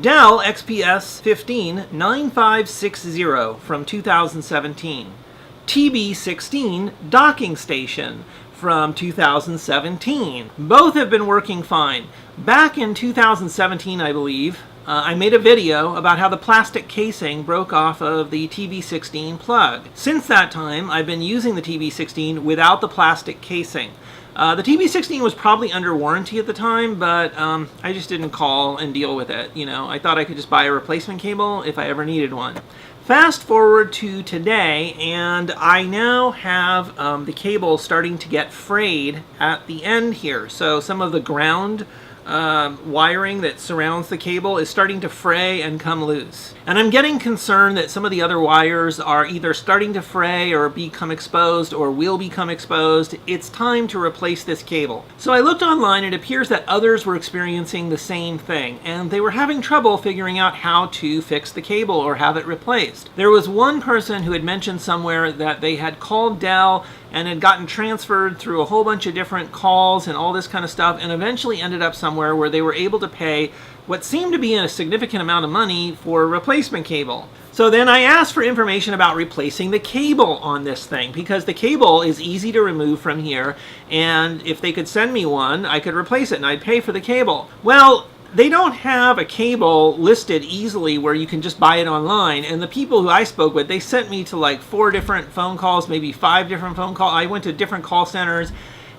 Dell XPS 9560 from 2017. TB16 docking station from 2017. Both have been working fine. Back in 2017, I believe, I made a video about how the plastic casing broke off of the TB16 plug. Since that time, I've been using the TB16 without the plastic casing. The TB16 was probably under warranty at the time, but I just didn't call and deal with it. You know, I thought I could just buy a replacement cable if I ever needed one. Fast forward to today, and I now have the cable starting to get frayed at the end here. So some of the ground wiring that surrounds the cable is starting to fray and come loose. And I'm getting concerned that some of the other wires are either starting to fray or become exposed or will become exposed. It's time to replace this cable. So I looked online, and it appears that others were experiencing the same thing, and they were having trouble figuring out how to fix the cable or have it replaced. There was one person who had mentioned somewhere that they had called Dell and had gotten transferred through a whole bunch of different calls and all this kind of stuff, and eventually ended up somewhere where they were able to pay what seemed to be a significant amount of money for a replacement cable. So then I asked for information about replacing the cable on this thing, because the cable is easy to remove from here, and if they could send me one, I could replace it and I'd pay for the cable. Well, they don't have a cable listed easily where you can just buy it online, and the people who I spoke with, they sent me to like 4 different phone calls, maybe 5 different phone calls. I went to different call centers,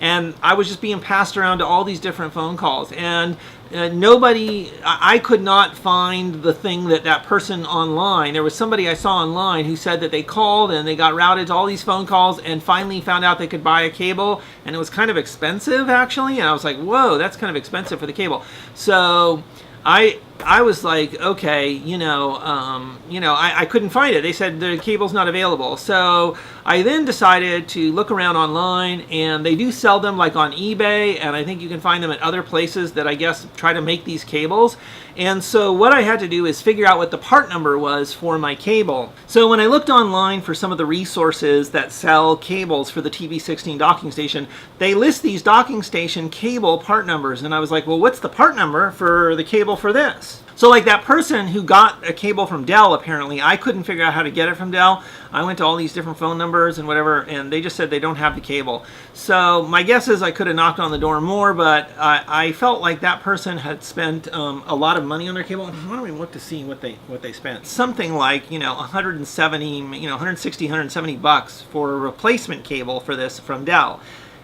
and I was just being passed around to all these different phone calls, and I could not find the thing that person online. There was somebody I saw online who said that they called and they got routed to all these phone calls and finally found out they could buy a cable, and it was kind of expensive actually, and I was like, whoa, that's kind of expensive for the cable. So I was like, okay, I couldn't find it. They said the cable's not available. So I then decided to look around online, and they do sell them like on eBay, and I think you can find them at other places that I guess try to make these cables. And so what I had to do is figure out what the part number was for my cable. So when I looked online for some of the resources that sell cables for the TB16 docking station, they list these docking station cable part numbers, and I was like, well, what's the part number for the cable for this? So like that person who got a cable from Dell, apparently, I couldn't figure out how to get it from Dell. I went to all these different phone numbers and whatever, and they just said they don't have the cable. So my guess is I could have knocked on the door more, but I felt like that person had spent a lot of money on their cable. Why don't we look to see what they spent? Something like, 170, 160, 170 bucks for a replacement cable for this from Dell.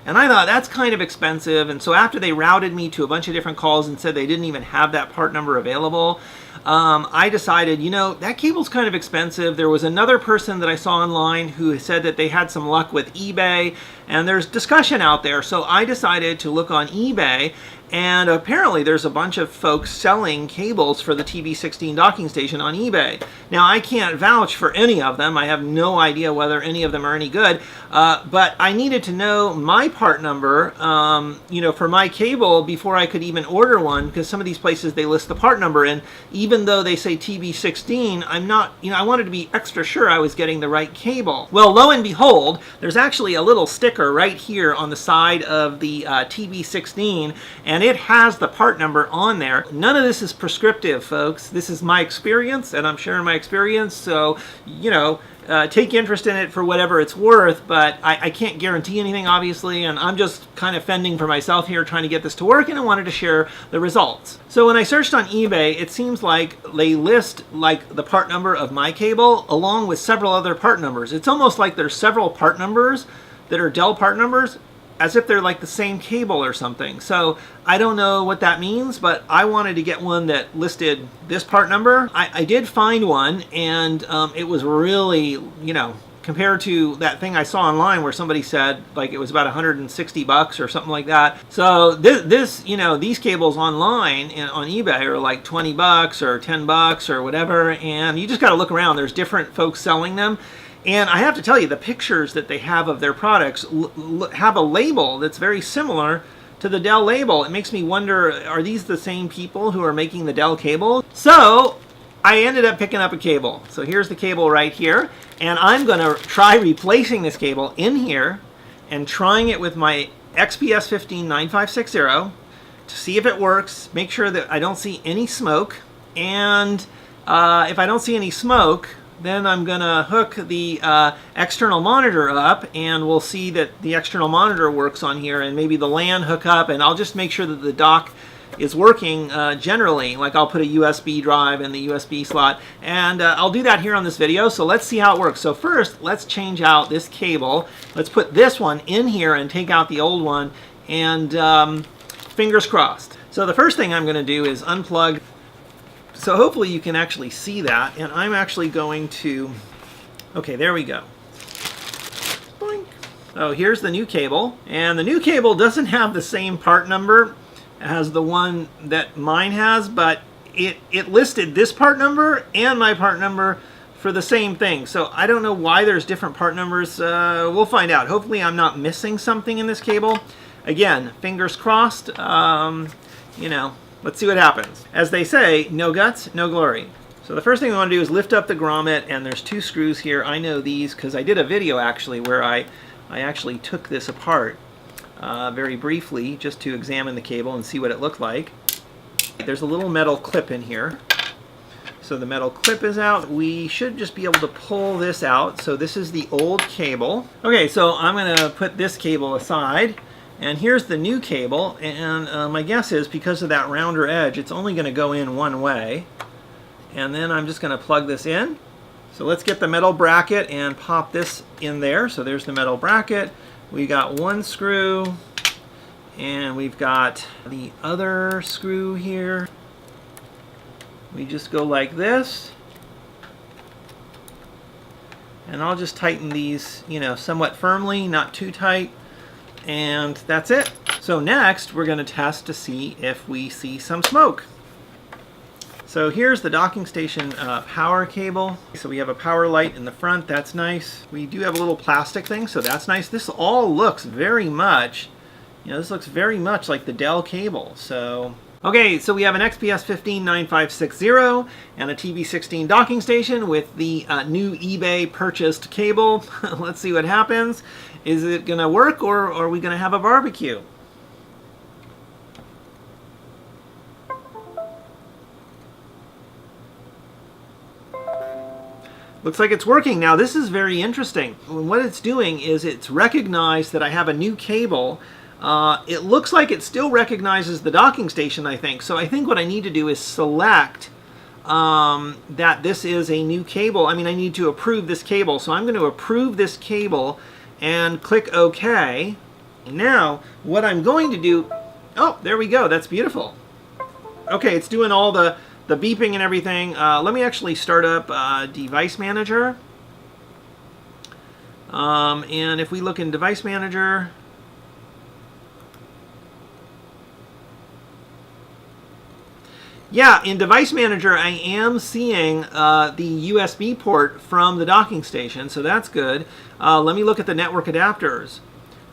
And I thought, that's kind of expensive. And so after they routed me to a bunch of different calls and said they didn't even have that part number available, I decided, that cable's kind of expensive. There was another person that I saw online who said that they had some luck with eBay, and there's discussion out there. So I decided to look on eBay, and apparently there's a bunch of folks selling cables for the TB16 docking station on eBay. Now, I can't vouch for any of them. I have no idea whether any of them are any good, but I needed to know my part number, for my cable before I could even order one, because some of these places, they list the part number, and even though they say TB16, I'm not, I wanted to be extra sure I was getting the right cable. Well, lo and behold, there's actually a little sticker right here on the side of the TB16, and it has the part number on there. None of this is prescriptive, folks. This is my experience, and I'm sharing my experience, so, take interest in it for whatever it's worth, but I can't guarantee anything, obviously, and I'm just kind of fending for myself here, trying to get this to work, and I wanted to share the results. So when I searched on eBay, it seems like they list like the part number of my cable along with several other part numbers. It's almost like there's several part numbers that are Dell part numbers, as if they're like the same cable or something. So I don't know what that means, but I wanted to get one that listed this part number. I did find one, and it was really, compared to that thing I saw online where somebody said like it was about 160 bucks or something like that. So these cables online and on eBay are like 20 bucks or 10 bucks or whatever, and you just got to look around. There's different folks selling them. And I have to tell you, the pictures that they have of their products have a label that's very similar to the Dell label. It makes me wonder, are these the same people who are making the Dell cable? So I ended up picking up a cable. So here's the cable right here. And I'm going to try replacing this cable in here and trying it with my XPS 9560 to see if it works, make sure that I don't see any smoke, and if I don't see any smoke, then I'm going to hook the external monitor up, and we'll see that the external monitor works on here, and maybe the LAN hook up, and I'll just make sure that the dock is working generally. Like I'll put a USB drive in the USB slot, and I'll do that here on this video. So let's see how it works. So first, let's change out this cable. Let's put this one in here and take out the old one, and fingers crossed. So the first thing I'm going to do is unplug. So hopefully you can actually see that, and I'm actually going to, okay, there we go. Boink. Oh, here's the new cable, and the new cable doesn't have the same part number as the one that mine has, but it listed this part number and my part number for the same thing. So I don't know why there's different part numbers. We'll find out. Hopefully I'm not missing something in this cable. Again, fingers crossed. You know, let's see what happens. As they say, no guts, no glory. So the first thing we want to do is lift up the grommet, and there's 2 screws here. I know these because I did a video actually where I actually took this apart very briefly just to examine the cable and see what it looked like. There's a little metal clip in here. So the metal clip is out. We should just be able to pull this out. So this is the old cable. Okay, so I'm going to put this cable aside. And here's the new cable, and my guess is because of that rounder edge, it's only going to go in one way. And then I'm just going to plug this in. So let's get the metal bracket and pop this in there. So there's the metal bracket. We got 1 screw, and we've got the other screw here. We just go like this. And I'll just tighten these, you know, somewhat firmly, not too tight. And that's it. So next, we're going to test to see if we see some smoke. So here's the docking station power cable. So we have a power light in the front. That's nice. We do have a little plastic thing, so that's nice. This all looks very much, you know, this looks very much like the Dell cable. So okay, so we have an XPS159560 and a TB16 docking station with the new eBay purchased cable. Let's see what happens. Is it going to work, or are we going to have a barbecue? Looks like it's working. Now this is very interesting. What it's doing is it's recognized that I have a new cable. It looks like it still recognizes the docking station, I think. So I think what I need to do is select that this is a new cable. I mean, I need to approve this cable. So I'm going to approve this cable and click OK. Now, what I'm going to do... Oh, there we go. That's beautiful. Okay, it's doing all the beeping and everything. Let me actually start up Device Manager. And if we look in Device Manager... Yeah, in Device Manager, I am seeing the USB port from the docking station, so that's good. Let me look at the network adapters.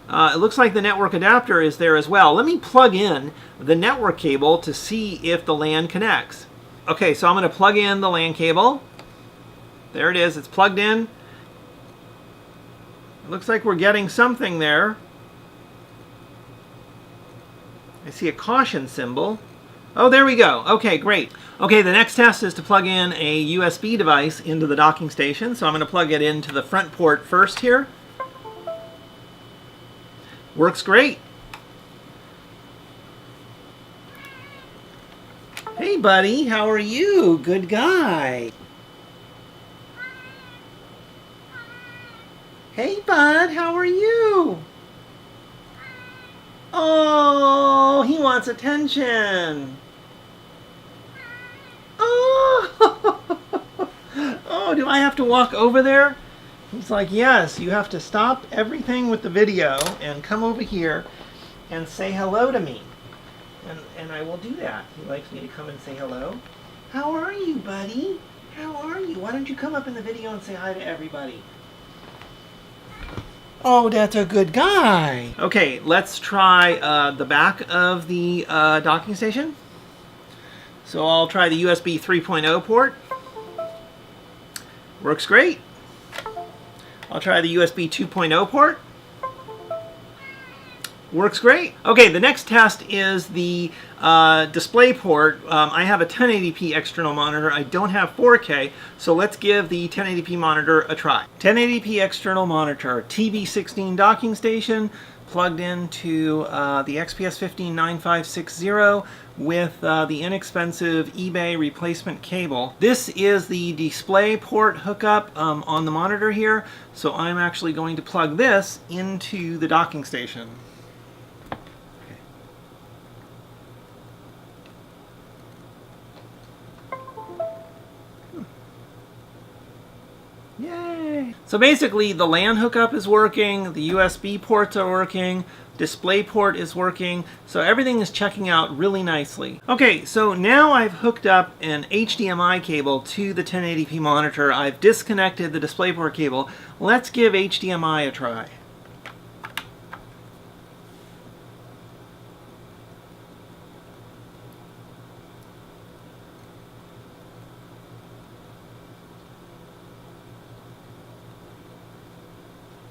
It looks like the network adapter is there as well. Let me plug in the network cable to see if the LAN connects. Okay, so I'm going to plug in the LAN cable. There it is. It's plugged in. It looks like we're getting something there. I see a caution symbol. Oh, there we go. Okay, great. Okay, the next test is to plug in a USB device into the docking station. So I'm going to plug it into the front port first here. Works great. Hey, buddy. How are you? Good guy. Hey, bud. How are you? Oh, he wants attention. Oh, oh, do I have to walk over there? He's like, yes, you have to stop everything with the video and come over here and say hello to me. And I will do that. He likes me to come and say hello. How are you, buddy? How are you? Why don't you come up in the video and say hi to everybody? Oh, that's a good guy. Okay, let's try the back of the docking station. So I'll try the USB 3.0 port. Works great. I'll try the USB 2.0 port. Works great. Okay, the next test is the display port. I have a 1080p external monitor. I don't have 4K, so let's give the 1080p monitor a try. 1080p external monitor, TB16 docking station, plugged into the XPS159560 with the inexpensive eBay replacement cable. This is the display port hookup on the monitor here, so I'm actually going to plug this into the docking station. Yay! So basically the LAN hookup is working, the USB ports are working, DisplayPort is working, so everything is checking out really nicely. Okay, so now I've hooked up an HDMI cable to the 1080p monitor. I've disconnected the DisplayPort cable. Let's give HDMI a try.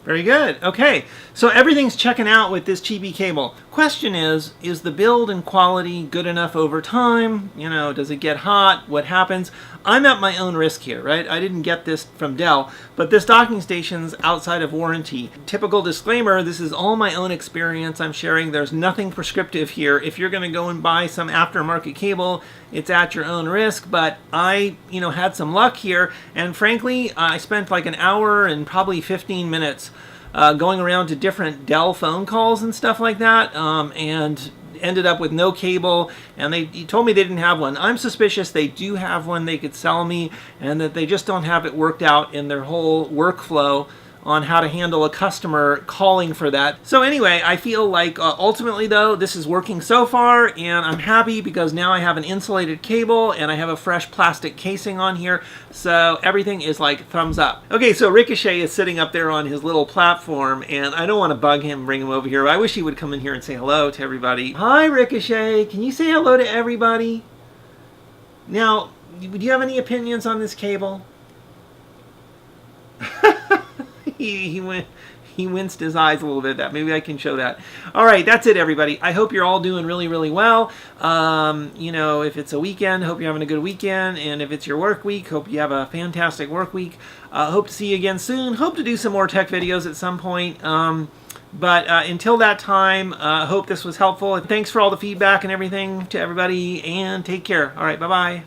Very good. Okay, so everything's checking out with this Chibi cable. Question is the build and quality good enough over time? You know, does it get hot? What happens? I'm at my own risk here, right? I didn't get this from Dell, but this docking station's outside of warranty. Typical disclaimer, this is all my own experience I'm sharing. There's nothing prescriptive here. If you're going to go and buy some aftermarket cable, it's at your own risk, but I, had some luck here, and frankly, I spent like an hour and probably 15 minutes going around to different Dell phone calls and stuff like that, and ended up with no cable, and they told me they didn't have one. I'm suspicious they do have one they could sell me, and that they just don't have it worked out in their whole workflow on how to handle a customer calling for that. So anyway, I feel like ultimately though, this is working so far, and I'm happy because now I have an insulated cable and I have a fresh plastic casing on here, so everything is like thumbs up. Okay, so Ricochet is sitting up there on his little platform, and I don't want to bug him, bring him over here. I wish he would come in here and say hello to everybody. Hi Ricochet, can you say hello to everybody? Now, do you have any opinions on this cable? He winced his eyes a little bit. That maybe I can show that. All right, that's it, everybody. I hope you're all doing really, really well. If it's a weekend, hope you're having a good weekend, and if it's your work week, hope you have a fantastic work week. Hope to see you again soon. Hope to do some more tech videos at some point. But until that time, hope this was helpful. Thanks for all the feedback and everything to everybody, and take care. All right, bye-bye.